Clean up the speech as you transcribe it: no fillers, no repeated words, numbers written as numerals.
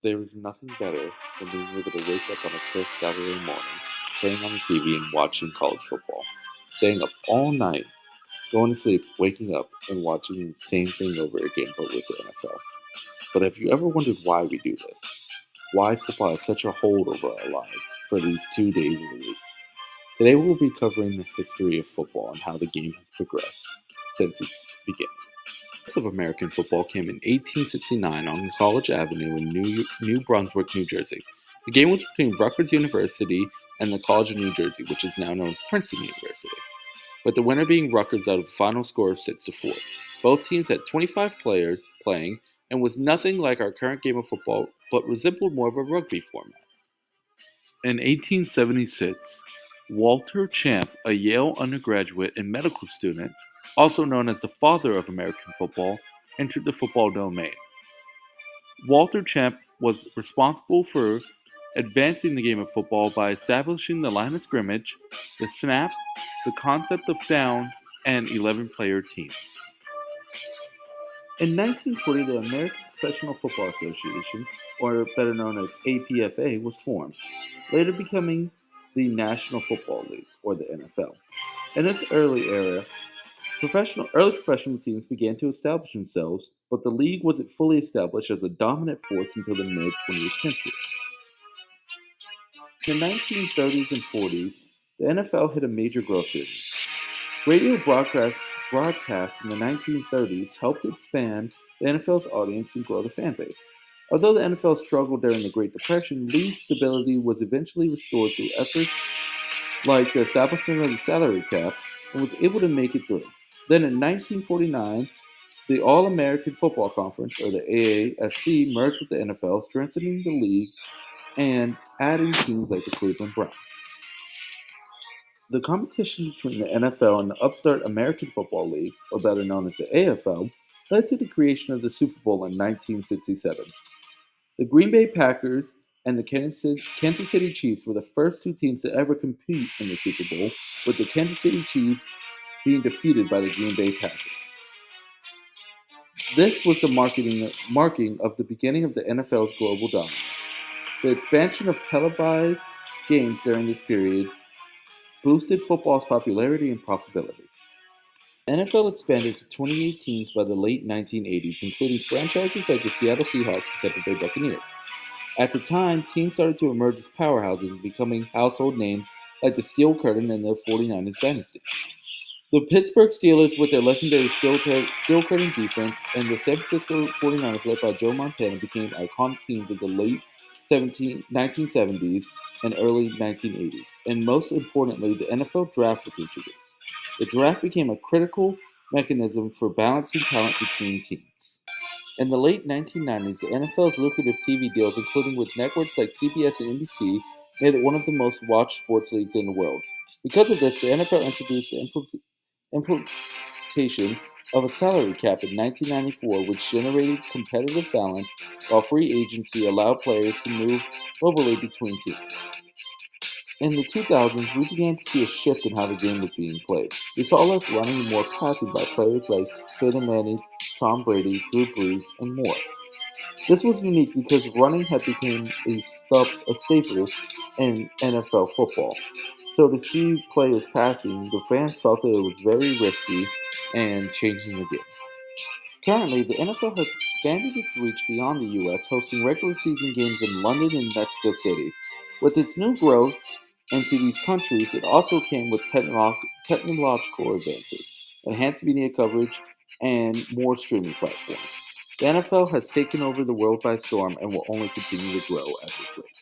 There is nothing better than being able to wake up on a crisp Saturday morning, turning on the TV and watching college football. Staying up all night, going to sleep, waking up, and watching the same thing over again, but with the NFL. But have you ever wondered why we do this? Why football has such a hold over our lives for these 2 days of the week? Today we'll be covering the history of football and how the game has progressed since its beginning. The birth of American football came in 1869 on College Avenue in New Brunswick, New Jersey. The game was between Rutgers University and the College of New Jersey, which is now known as Princeton University, with the winner being Rutgers out of a final score of 6-4. Both teams had 25 players playing and was nothing like our current game of football, but resembled more of a rugby format. In 1876, Walter Champ, a Yale undergraduate and medical student, also known as the father of American football, entered the football domain. Walter Champ was responsible for advancing the game of football by establishing the line of scrimmage, the snap, the concept of downs, and 11-player teams. In 1940, the American Professional Football Association, or better known as APFA, was formed, later becoming the National Football League, or the NFL. In this early era, early professional teams began to establish themselves, but the league wasn't fully established as a dominant force until the mid 20th century. In the 1930s and 40s, the NFL hit a major growth period. Radio broadcasts in the 1930s helped expand the NFL's audience and grow the fan base. Although the NFL struggled during the Great Depression, league stability was eventually restored through efforts like the establishment of the salary cap and was able to make it through. Then in 1949, the All American Football Conference, or the AAFC, merged with the NFL, strengthening the league and adding teams like the Cleveland Browns. The competition between the NFL and the upstart American Football League, or better known as the AFL, led to the creation of the Super Bowl in 1967. The Green Bay Packers and the Kansas City Chiefs were the first two teams to ever compete in the Super Bowl, with the Kansas City Chiefs being defeated by the Green Bay Packers. This was the marking of the beginning of the NFL's global dominance. The expansion of televised games during this period boosted football's popularity and profitability. The NFL expanded to 28 teams by the late 1980s, including franchises like the Seattle Seahawks and Tampa Bay Buccaneers. At the time, teams started to emerge as powerhouses, becoming household names like the Steel Curtain and the 49ers dynasty. The Pittsburgh Steelers, with their legendary Steel Curtain defense, and the San Francisco 49ers, led by Joe Montana, became iconic teams of the late 1970s and early 1980s. And most importantly, the NFL draft was introduced. The draft became a critical mechanism for balancing talent between teams. In the late 1990s, the NFL's lucrative TV deals, including with networks like CBS and NBC, made it one of the most watched sports leagues in the world. Because of this, the NFL introduced the implementation of a salary cap in 1994, which generated competitive balance, while free agency allowed players to move globally between teams. In the 2000s, we began to see a shift in how the game was being played. We saw less running and more passing by players like Peyton Manning, Tom Brady, Drew Brees, and more. This was unique because running had become a staple in NFL football. So to see players passing, the fans felt that it was very risky and changing the game. Currently, the NFL has expanded its reach beyond the US, hosting regular season games in London and Mexico City. With its new growth into these countries, it also came with technological advances, enhanced media coverage, and more streaming platforms. The NFL has taken over the world by storm and will only continue to grow at this rate.